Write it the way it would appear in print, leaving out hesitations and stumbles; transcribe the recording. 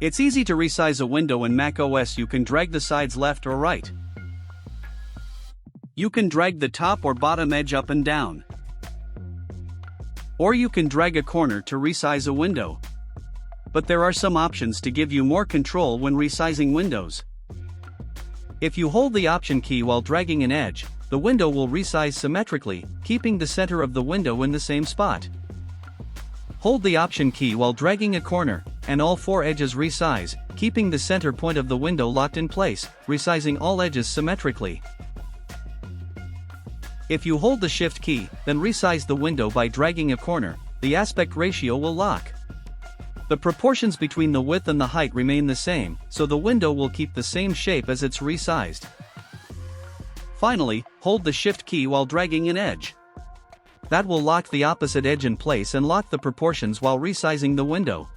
It's easy to resize a window in macOS. You can drag the sides left or right. You can drag the top or bottom edge up and down. Or you can drag a corner to resize a window. But there are some options to give you more control when resizing windows. If you hold the Option key while dragging an edge, the window will resize symmetrically, keeping the center of the window in the same spot. Hold the Option key while dragging a corner, and all 4 edges resize, keeping the center point of the window locked in place, resizing all edges symmetrically. If you hold the Shift key, then resize the window by dragging a corner, the aspect ratio will lock. The proportions between the width and the height remain the same, so the window will keep the same shape as it's resized. Finally, hold the Shift key while dragging an edge. That will lock the opposite edge in place and lock the proportions while resizing the window.